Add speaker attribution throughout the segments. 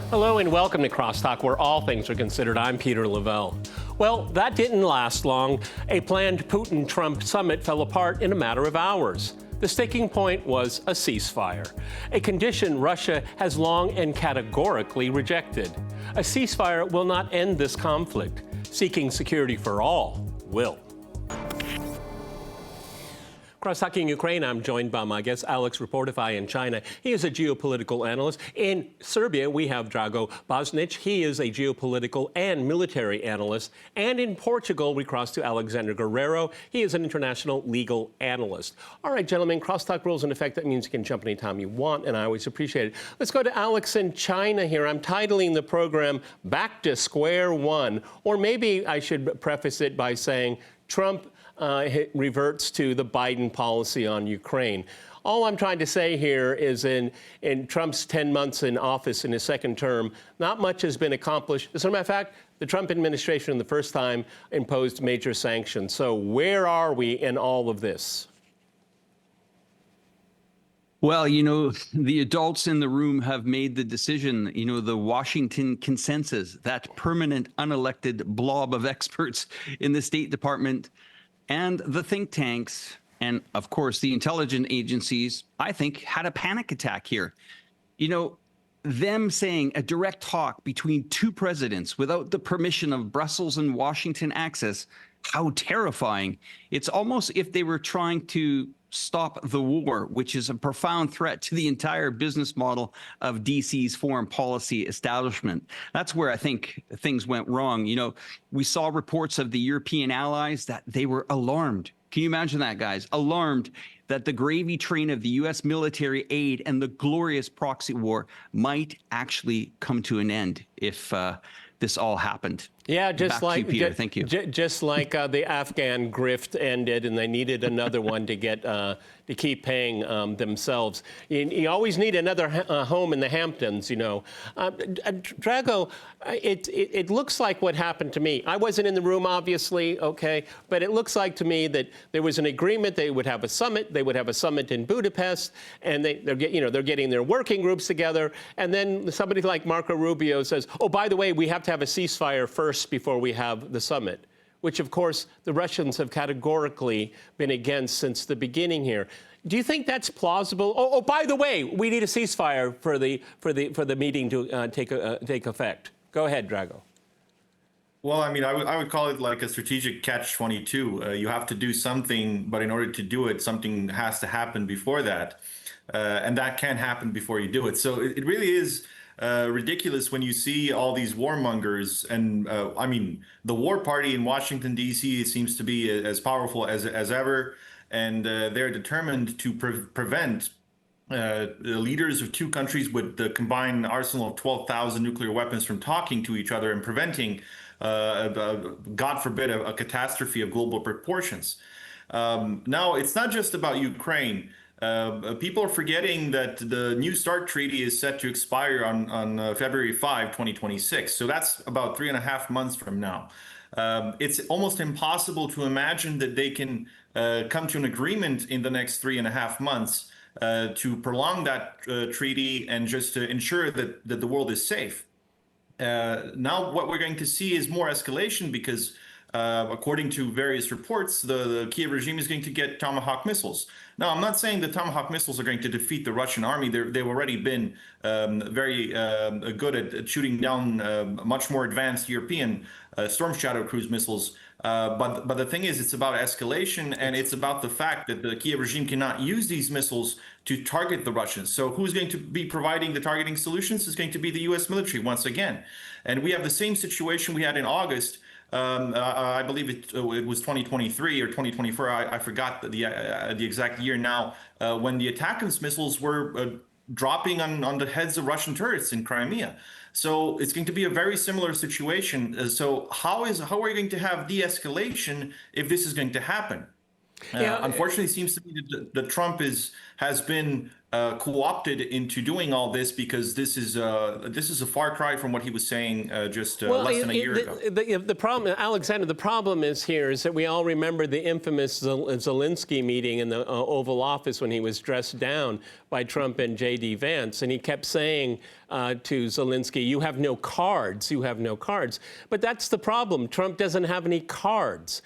Speaker 1: Hello and welcome to CrossTalk, where all things are considered. I'm Peter Lavelle. Well, that didn't last long. A planned Putin-Trump summit fell apart in a matter of hours. The sticking point was a ceasefire, a condition Russia has long and categorically rejected. A ceasefire will not end this conflict. Seeking security for all will. Cross-talking Ukraine, I'm joined by my guest, Alex Reporterfy in China. He is a geopolitical analyst. In Serbia, we have Drago Bosnic. He is a geopolitical and military analyst. And in Portugal, we cross to Alexandre Guerreiro. He is an international legal analyst. All right, gentlemen, crosstalk rules in effect. That means you can jump anytime you want, and I always appreciate it. Let's go to Alex in China here. I'm titling the program Back to Square One. Or maybe I should preface it by saying Trump reverts to the Biden policy on Ukraine. All I'm trying to say here is in Trump's 10 months in office in his second term, not much has been accomplished. As a matter of fact, the Trump administration the first time imposed major sanctions. So where are we in all of this?
Speaker 2: Well, the adults in the room have made the decision, the Washington consensus, that permanent unelected blob of experts in the State Department and the think tanks, and of course the intelligence agencies, I think, had a panic attack here. Them saying a direct talk between two presidents without the permission of Brussels and Washington access, how terrifying. It's almost if they were trying to stop the war, which is a profound threat to the entire business model of DC's foreign policy establishment. That's where I think things went wrong. We saw reports of the European allies that they were alarmed. Can you imagine that, guys? Alarmed that the gravy train of the U.S. military aid and the glorious proxy war might actually come to an end if this all happened.
Speaker 1: Yeah, just like
Speaker 2: Peter. Thank you.
Speaker 1: Just like the Afghan grift ended, and they needed another one to get to keep paying themselves. You always need another home in the Hamptons, Drago, it looks like what happened to me. I wasn't in the room, obviously, okay, but it looks like to me that there was an agreement they would have a summit. They would have a summit in Budapest, and they're getting their working groups together, and then somebody like Marco Rubio says, "Oh, by the way, we have to have a ceasefire first before we have the summit," which, of course, the Russians have categorically been against since the beginning here. Do you think that's plausible? Oh, by the way, we need a ceasefire for the meeting to take effect. Go ahead, Drago.
Speaker 3: Well, I would call it like a strategic catch-22. You have to do something, but in order to do it, something has to happen before that, and that can't happen before you do it. So it really is ridiculous when you see all these warmongers, and the war party in Washington, D.C. seems to be as powerful as ever, and they're determined to prevent the leaders of two countries with the combined arsenal of 12,000 nuclear weapons from talking to each other and preventing, God forbid, a catastrophe of global proportions. Now, it's not just about Ukraine. People are forgetting that the New START treaty is set to expire on February 5, 2026. So that's about 3.5 months from now. It's almost impossible to imagine that they can come to an agreement in the next 3.5 months to prolong that treaty and just to ensure that the world is safe. Now what we're going to see is more escalation because according to various reports, the Kiev regime is going to get Tomahawk missiles. Now, I'm not saying the Tomahawk missiles are going to defeat the Russian army. They've already been very good at shooting down much more advanced European Storm Shadow cruise missiles. But the thing is, it's about escalation, and it's about the fact that the Kiev regime cannot use these missiles to target the Russians. So who's going to be providing the targeting solutions? Is going to be the U.S. military once again. And we have the same situation we had in August. I believe it was 2023 or 2024. I forgot the exact year now, when the ATACMS missiles were dropping on the heads of Russian turrets in Crimea. So it's going to be a very similar situation. So how are we going to have de-escalation if this is going to happen? Unfortunately, it seems to me that Trump has been co-opted into doing all this, because this is a far cry from what he was saying just less than a year ago.
Speaker 1: The problem, Alexander, the problem is that we all remember the infamous Zelensky meeting in the Oval Office when he was dressed down by Trump and J.D. Vance, and he kept saying to Zelensky, "You have no cards, you have no cards." But that's the problem. Trump doesn't have any cards.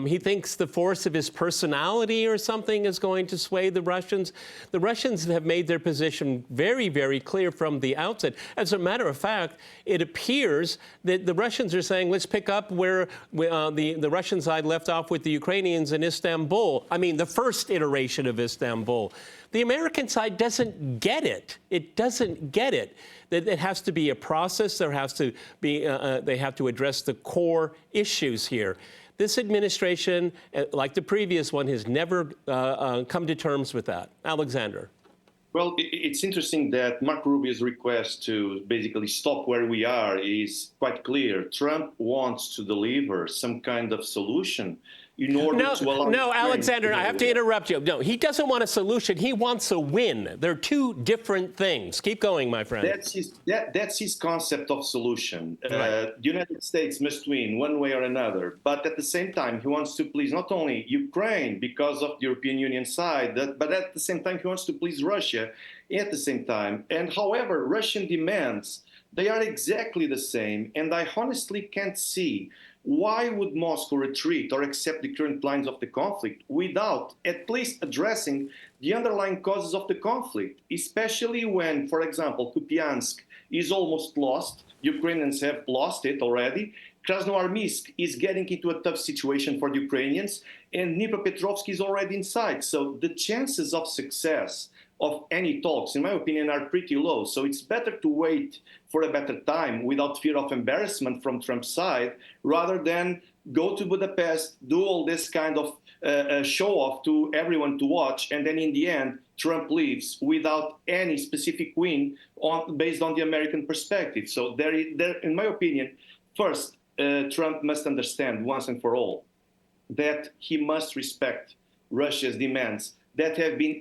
Speaker 1: He thinks the force of his personality or something is going to sway the Russians. The Russians have made their position very, very clear from the outset. As a matter of fact, it appears that the Russians are saying, let's pick up where the Russian side left off with the Ukrainians in Istanbul. I mean, the first iteration of Istanbul. The American side doesn't get it. It doesn't get it. That it has to be a process. There has to be. They have to address the core issues here. This administration, like the previous one, has never come to terms with that. Alexander.
Speaker 4: Well, it's interesting that Marco Rubio's request to basically stop where we are is quite clear. Trump wants to deliver some kind of solution in order to allow...
Speaker 1: No, Alexander, I have to interrupt you. No, he doesn't want a solution. He wants a win. They're two different things. Keep going, my friend.
Speaker 4: That's his concept of solution.
Speaker 1: Right.
Speaker 4: The United States must win one way or another. But at the same time, he wants to please not only Ukraine because of the European Union side, but at the same time, he wants to please Russia at the same time. And however, Russian demands, they are exactly the same. And I honestly can't see why would Moscow retreat or accept the current lines of the conflict without at least addressing the underlying causes of the conflict, especially when, for example, Kupiansk is almost lost. Ukrainians have lost it already. Krasnoarmysk is getting into a tough situation for the Ukrainians, and Dnipropetrovsk is already in sight. So the chances of success of any talks, in my opinion, are pretty low. So it's better to wait for a better time without fear of embarrassment from Trump's side, rather than go to Budapest, do all this kind of show-off to everyone to watch, and then in the end, Trump leaves without any specific win based on the American perspective. So there, in my opinion, first, Trump must understand once and for all that he must respect Russia's demands that have been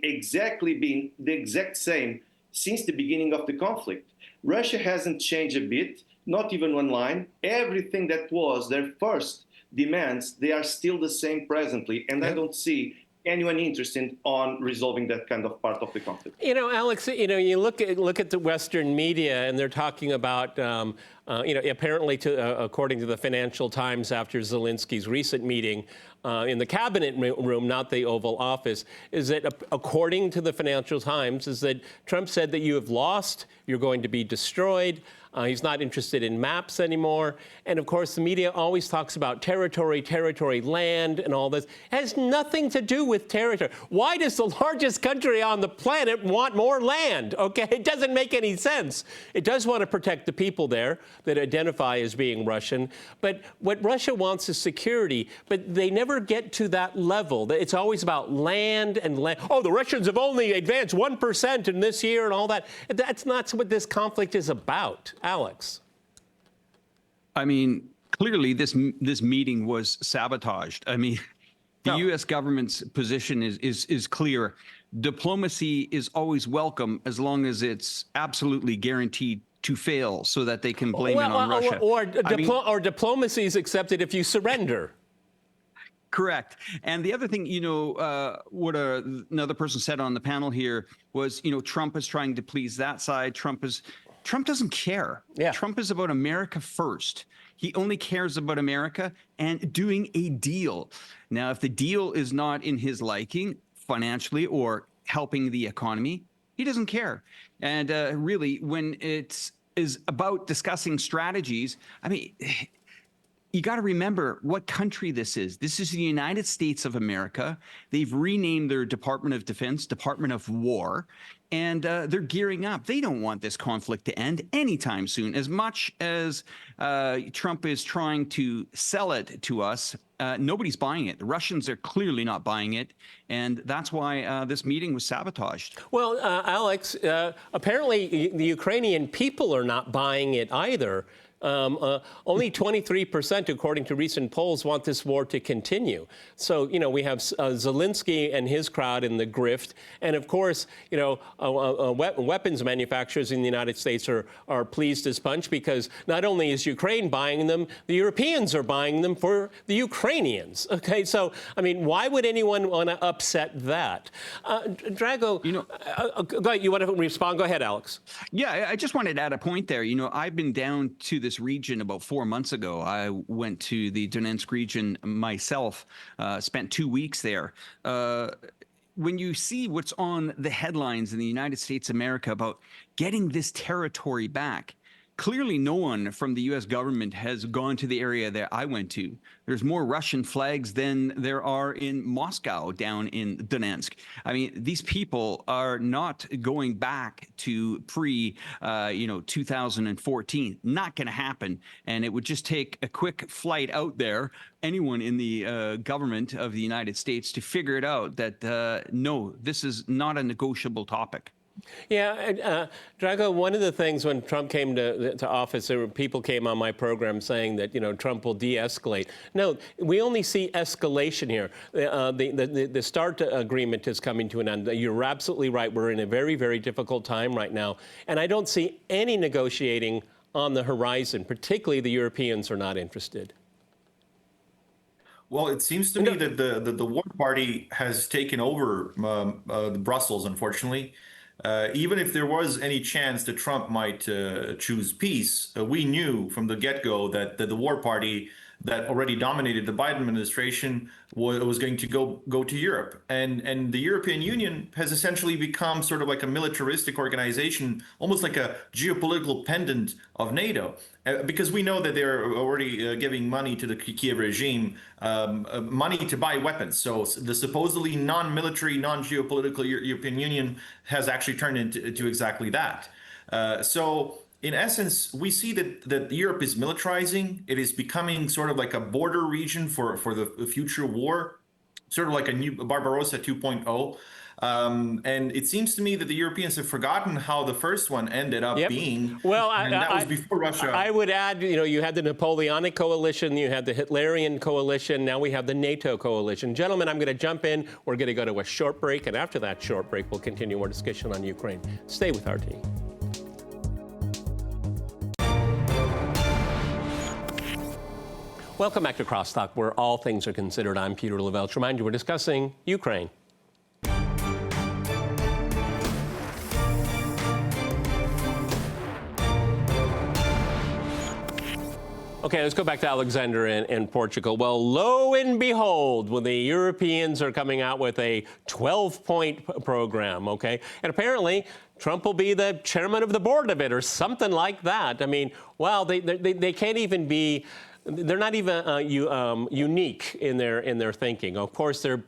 Speaker 4: the exact same since the beginning of the conflict. Russia hasn't changed a bit, not even one line. Everything that was their first demands, they are still the same presently, and I don't see anyone interested on resolving that kind of part of the conflict.
Speaker 1: You know, Alex, you know, you look at the Western media, and they're talking about, you know, apparently, according to the Financial Times, after Zelensky's recent meeting in the cabinet room, not the Oval Office, is that according to the Financial Times, is that Trump said that you have lost, you're going to be destroyed. He's not interested in maps anymore. And of course, the media always talks about territory, land, and all this. It has nothing to do with territory. Why does the largest country on the planet want more land? Okay, it doesn't make any sense. It does want to protect the people there that identify as being Russian. But what Russia wants is security. But they never get to that level. It's always about land and land. Oh, the Russians have only advanced 1% in this year and all that. That's not what this conflict is about. Alex.
Speaker 2: I mean, clearly this meeting was sabotaged. I mean, the U.S. government's position is clear. Diplomacy is always welcome as long as it's absolutely guaranteed to fail, so that they can blame it on Russia.
Speaker 1: Or diplomacy is accepted if you surrender.
Speaker 2: Correct. And the other thing, you know, what another person said on the panel here was, you know, Trump is trying to please that side. Trump doesn't care.
Speaker 1: Yeah.
Speaker 2: Trump is about America first. He only cares about America and doing a deal. Now, if the deal is not in his liking financially or helping the economy, he doesn't care. And really, when it is about discussing strategies, I mean, you got to remember what country this is. This is the United States of America. They've renamed their Department of Defense, Department of War, and they're gearing up. They don't want this conflict to end anytime soon. As much as Trump is trying to sell it to us, nobody's buying it. The Russians are clearly not buying it, and that's why this meeting was sabotaged.
Speaker 1: Well, Alex, apparently the Ukrainian people are not buying it either. Only 23%, according to recent polls, want this war to continue. So, you know, we have Zelensky and his crowd in the grift. And of course, you know, weapons manufacturers in the United States are pleased as punch because not only is Ukraine buying them, the Europeans are buying them for the Ukrainians. Okay, so, I mean, why would anyone want to upset that? Drago,
Speaker 2: You know,
Speaker 1: go ahead. You want to respond? Go ahead, Alex.
Speaker 2: Yeah, I just wanted to add a point there. You know, I've been down to this region about 4 months ago. I went to the Donetsk region myself, spent 2 weeks there. When you see what's on the headlines in the United States of America about getting this territory back, clearly no one from the U.S. government has gone to the area that I went to. There's more Russian flags than there are in Moscow down in Donetsk. I mean, these people are not going back to 2014. Not going to happen. And it would just take a quick flight out there, anyone in the government of the United States, to figure it out that, no, this is not a negotiable topic.
Speaker 1: Yeah, Drago, one of the things when Trump came to office, people came on my program saying that, you know, Trump will de-escalate. No, we only see escalation here. The START agreement is coming to an end. You're absolutely right. We're in a very, very difficult time right now. And I don't see any negotiating on the horizon. Particularly the Europeans are not interested.
Speaker 3: Well, it seems to me that the war party has taken over Brussels, unfortunately. Even if there was any chance that Trump might choose peace, we knew from the get-go that the war party that already dominated the Biden administration was going to go to Europe. And the European Union has essentially become sort of like a militaristic organization, almost like a geopolitical pendant of NATO, because we know that they're already giving money to the Kiev regime, money to buy weapons. So the supposedly non-military, non-geopolitical European Union has actually turned into exactly that. So in essence, we see that Europe is militarizing. It is becoming sort of like a border region for the future war, sort of like a new Barbarossa 2.0. And it seems to me that the Europeans have forgotten how the first one ended up being.
Speaker 1: Well,
Speaker 3: and that was before Russia.
Speaker 1: I would add, you know, you had the Napoleonic coalition, you had the Hitlerian coalition, now we have the NATO coalition. Gentlemen, I'm going to jump in. We're going to go to a short break, and after that short break, we'll continue our discussion on Ukraine. Stay with RT. Welcome back to CrossTalk, where all things are considered. I'm Peter Lavelle. To remind you, we're discussing Ukraine. Okay, let's go back to Alexander in Portugal. Well, lo and behold, when the Europeans are coming out with a 12-point program, okay? And apparently, Trump will be the chairman of the board of it or something like that. I mean, wow, they can't even be... They're not even unique in their thinking. Of course, they're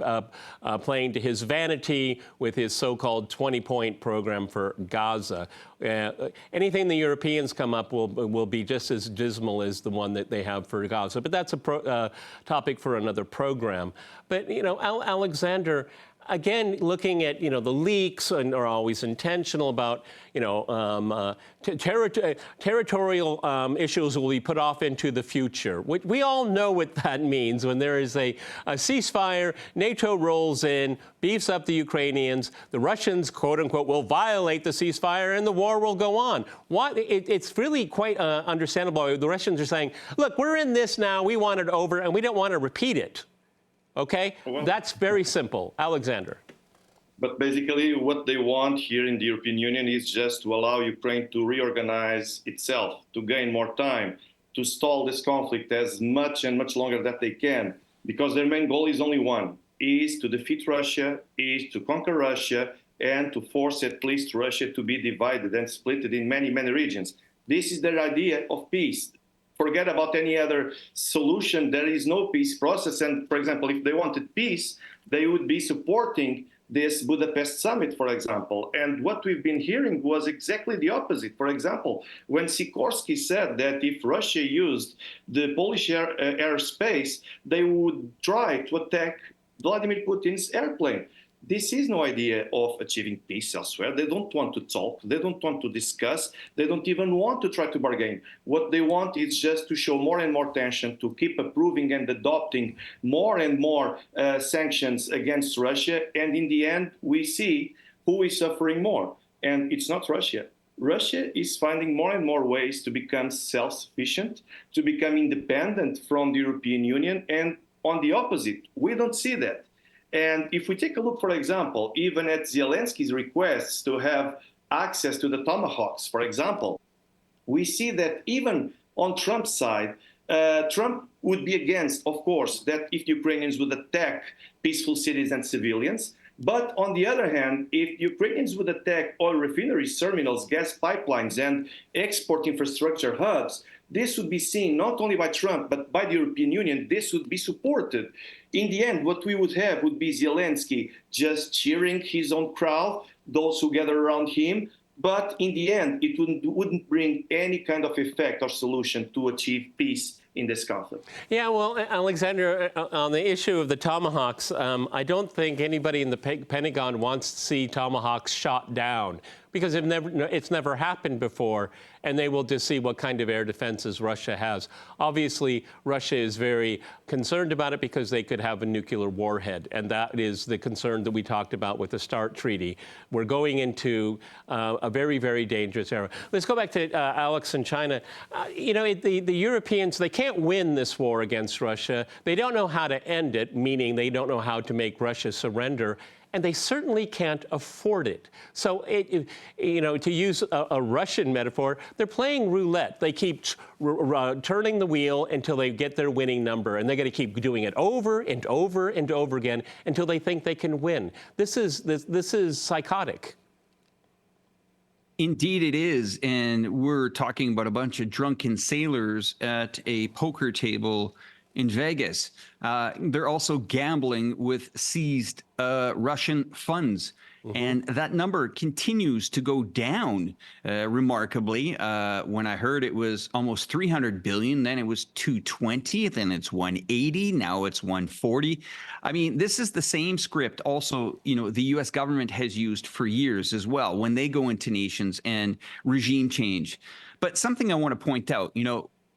Speaker 1: playing to his vanity with his so-called 20-point program for Gaza. Anything the Europeans come up will be just as dismal as the one that they have for Gaza. But that's a topic for another program. But, you know, Alexander, again, looking at, you know, the leaks and are always intentional about, you know, territorial issues will be put off into the future. We all know what that means when there is a ceasefire, NATO rolls in, beefs up the Ukrainians, the Russians, quote unquote, will violate the ceasefire and the war will go on. It's really quite understandable. The Russians are saying, look, we're in this now, we want it over, and we don't want to repeat it. Okay?
Speaker 4: Well,
Speaker 1: that's very simple. Alexander.
Speaker 4: But basically, what they want here in the European Union is just to allow Ukraine to reorganize itself, to gain more time, to stall this conflict as much and much longer that they can, because their main goal is only one, is to defeat Russia, is to conquer Russia, and to force at least Russia to be divided and split in many, many regions. This is their idea of peace. Forget about any other solution. There is no peace process. And for example, if they wanted peace, they would be supporting this Budapest summit, for example. And what we've been hearing was exactly the opposite. For example, when Sikorsky said that if Russia used the Polish airspace, they would try to attack Vladimir Putin's airplane. This is no idea of achieving peace elsewhere. They don't want to talk. They don't want to discuss. They don't even want to try to bargain. What they want is just to show more and more tension, to keep approving and adopting more and more sanctions against Russia. And in the end, we see who is suffering more. And it's not Russia. Russia is finding more and more ways to become self-sufficient, to become independent from the European Union. And on the opposite, we don't see that. And if we take a look, for example, even at Zelensky's requests to have access to the Tomahawks, for example, we see that even on Trump's side, Trump would be against, of course, that if the Ukrainians would attack peaceful cities and civilians. But on the other hand, if Ukrainians would attack oil refineries, terminals, gas pipelines, and export infrastructure hubs, this would be seen not only by Trump, but by the European Union. This would be supported. In the end, what we would have would be Zelensky just cheering his own crowd, those who gather around him. But in the end, it wouldn't bring any kind of effect or solution to achieve peace in this conflict.
Speaker 1: Yeah, well, Alexander, on the issue of the Tomahawks, I don't think anybody in the Pentagon wants to see Tomahawks shot down, because it's never happened before, and they will just see what kind of air defenses Russia has. Obviously, Russia is very concerned about it because they could have a nuclear warhead, and that is the concern that we talked about with the START treaty. We're going into a very, very dangerous era. Let's go back to Alex in China. The Europeans, they can't win this war against Russia. They don't know how to end it, meaning they don't know how to make Russia surrender. And they certainly can't afford it. So, to use a Russian metaphor, they're playing roulette. They keep turning the wheel until they get their winning number, and they're going to keep doing it over and over and over again until they think they can win. This is psychotic.
Speaker 2: Indeed it is, and we're talking about a bunch of drunken sailors at a poker table in Vegas. They're also gambling with seized Russian funds. Mm-hmm. And that number continues to go down remarkably. When I heard it was almost 300 billion, then it was 220, then it's 180, now it's 140. I mean, this is the same script also, the US government has used for years as well when they go into nations and regime change. But something I want to point out,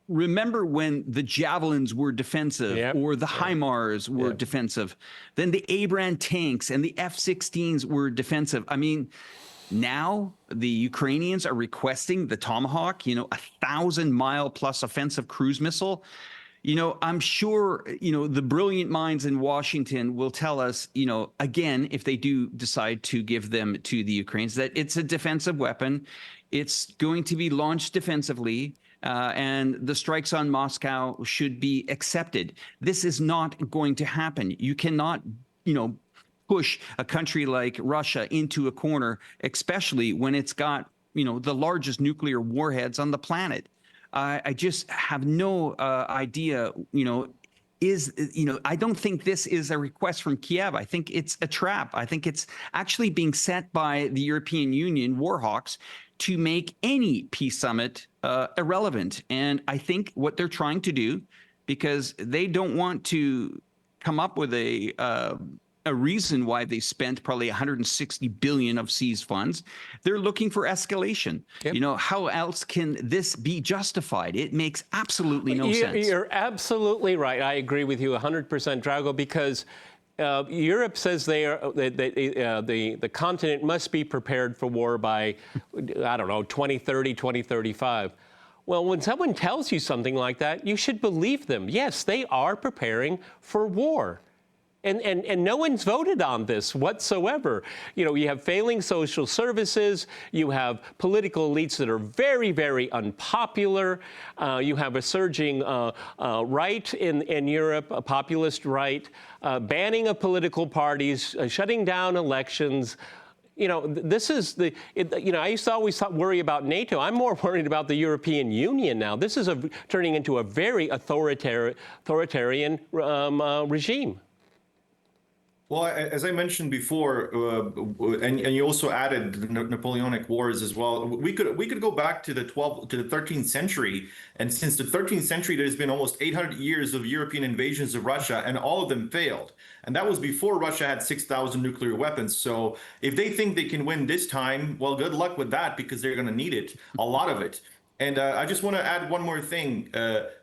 Speaker 2: remember when the Javelins were defensive, yep, or the HIMARS were, yep, defensive, then the Abrams tanks and the F-16s were defensive. I mean, now the Ukrainians are requesting the Tomahawk, 1,000-mile plus offensive cruise missile. I'm sure, the brilliant minds in Washington will tell us, again, if they do decide to give them to the Ukrainians, that it's a defensive weapon. It's going to be launched defensively. And the strikes on Moscow should be accepted. This is not going to happen. You cannot, push a country like Russia into a corner, especially when it's got, the largest nuclear warheads on the planet. I just have no idea, I don't think this is a request from Kiev. I think it's a trap. I think it's actually being set by the European Union warhawks to make any peace summit irrelevant. And I think what they're trying to do, because they don't want to come up with a reason why they spent probably 160 billion of seized funds, they're looking for escalation. Yep. How else can this be justified? It makes absolutely no sense.
Speaker 1: You're absolutely right. I agree with you 100%, Drago, because Europe says the continent must be prepared for war by, 2030, 2035. Well, when someone tells you something like that, you should believe them. Yes, they are preparing for war. And no one's voted on this whatsoever. You have failing social services. You have political elites that are very, very unpopular. You have a surging right in Europe, a populist right, banning of political parties, shutting down elections. This is I used to always worry about NATO. I'm more worried about the European Union now. This is turning into a very authoritarian regime.
Speaker 3: Well, as I mentioned before, and you also added the Napoleonic Wars as well. We could go back to the 13th century, and since the 13th century, there's been almost 800 years of European invasions of Russia, and all of them failed. And that was before Russia had 6,000 nuclear weapons. So if they think they can win this time, well, good luck with that, because they're going to need it, a lot of it. And I just want to add one more thing.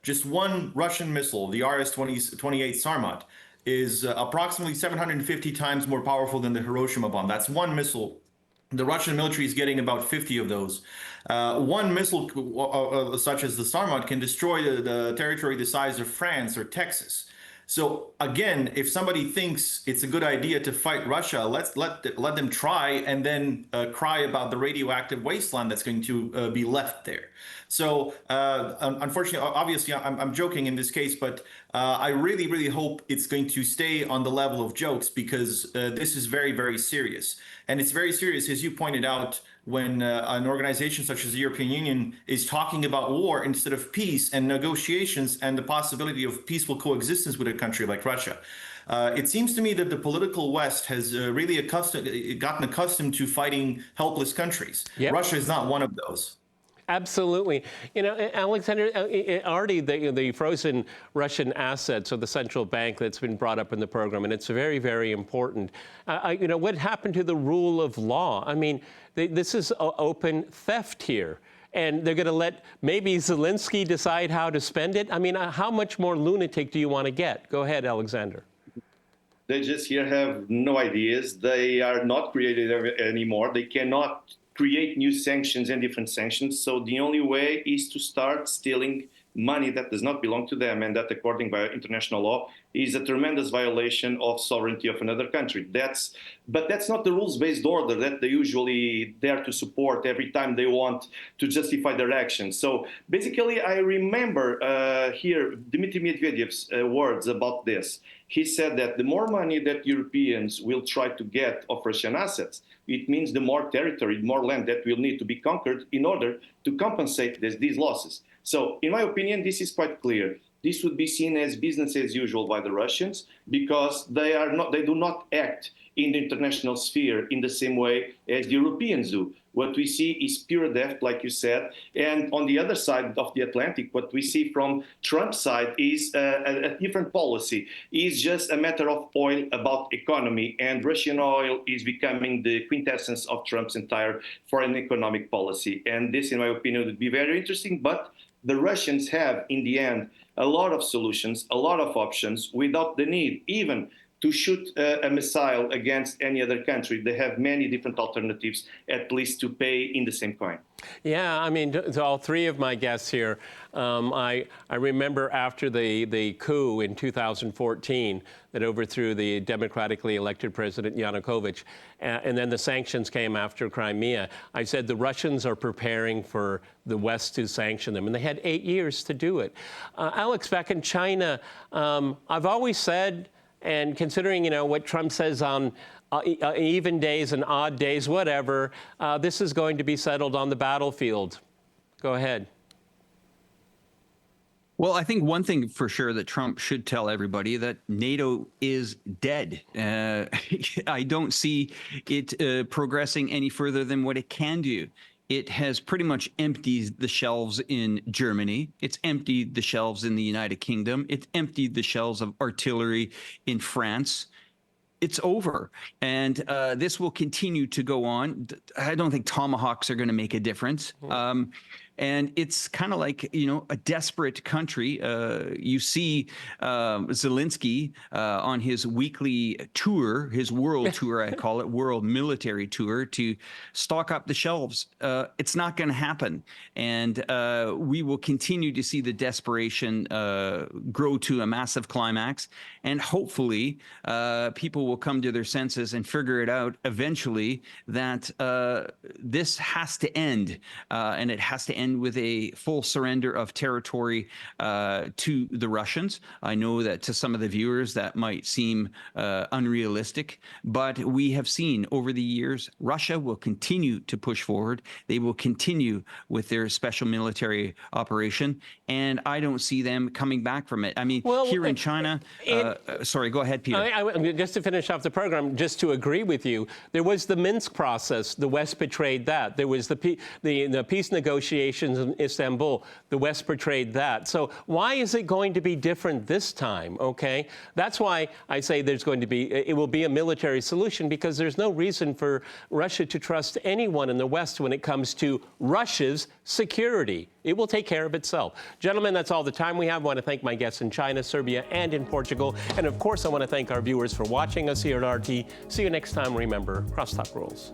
Speaker 3: Just one Russian missile, the RS-28 Sarmat, is approximately 750 times more powerful than the Hiroshima bomb. That's one missile. The Russian military is getting about 50 of those. One missile, such as the Sarmat, can destroy the territory the size of France or Texas. So again, if somebody thinks it's a good idea to fight Russia, let them try, and then cry about the radioactive wasteland that's going to be left there. So unfortunately, obviously, I'm joking in this case, but I really, really hope it's going to stay on the level of jokes, because this is very, very serious. And it's very serious, as you pointed out, when an organization such as the European Union is talking about war instead of peace and negotiations and the possibility of peaceful coexistence with a country like Russia. It seems to me that the political West has really gotten accustomed to fighting helpless countries. Yep. Russia is not one of those.
Speaker 1: Absolutely. You know, Alexander, already the frozen Russian assets of the central bank that's been brought up in the program, and it's very, very important. You know, what happened to the rule of law? I mean, this is open theft here. And they're going to let maybe Zelensky decide how to spend it? I mean, how much more lunatic do you want to get? Go ahead, Alexander.
Speaker 4: They just here have no ideas. They are not creative anymore. They cannot create new sanctions and different sanctions. So the only way is to start stealing money that does not belong to them, and that, according by international law, is a tremendous violation of sovereignty of another country. But that's not the rules-based order that they usually dare to support every time they want to justify their actions. So basically, I remember here Dmitry Medvedev's words about this. He said that the more money that Europeans will try to get of Russian assets, it means the more territory, more land that will need to be conquered in order to compensate these losses. So, in my opinion, this is quite clear. This would be seen as business as usual by the Russians, because they do not act in the international sphere in the same way as the Europeans do. What we see is pure theft, like you said. And on the other side of the Atlantic, what we see from Trump's side is a different policy. It's just a matter of oil, about economy. And Russian oil is becoming the quintessence of Trump's entire foreign economic policy. And this, in my opinion, would be very interesting. But the Russians have, in the end, a lot of solutions, a lot of options, without the need even to shoot a missile against any other country. They have many different alternatives, at least to pay in the same coin.
Speaker 1: Yeah, I mean, to all three of my guests here, I remember after the coup in 2014 that overthrew the democratically elected President Yanukovych, and then the sanctions came after Crimea, I said the Russians are preparing for the West to sanction them, and they had 8 years to do it. Alex, back in China, I've always said, and considering, you know, what Trump says on even days and odd days, whatever, this is going to be settled on the battlefield. Go ahead.
Speaker 2: Well, I think one thing for sure that Trump should tell everybody, that NATO is dead. I don't see it progressing any further than what it can do. It has pretty much emptied the shelves in Germany. It's emptied the shelves in the United Kingdom. It's emptied the shelves of artillery in France. It's over. And this will continue to go on. I don't think tomahawks are going to make a difference. And it's kind of like, you know, a desperate country. You see Zelensky on his weekly tour, his world tour, I call it, world military tour, to stock up the shelves. It's not going to happen. And we will continue to see the desperation grow to a massive climax. And hopefully people will come to their senses and figure it out eventually that this has to end. And it has to end end with a full surrender of territory to the Russians. I know that to some of the viewers that might seem unrealistic, but we have seen over the years Russia will continue to push forward. They will continue with their special military operation, and I don't see them coming back from it. I mean, here in China, sorry, go ahead, Peter.
Speaker 1: Just to finish off the program, just to agree with you, there was the Minsk process. The West betrayed that. There was the peace negotiations in Istanbul. The West betrayed that. So why is it going to be different this time? Okay, that's why I say there's going to be. It will be a military solution because there's no reason for Russia to trust anyone in the West when it comes to Russia's security. It will take care of itself. Gentlemen, that's all the time we have. I want to thank my guests in China, Serbia, and in Portugal. And of course, I want to thank our viewers for watching us here at RT. See you next time. Remember, CrossTalk rules.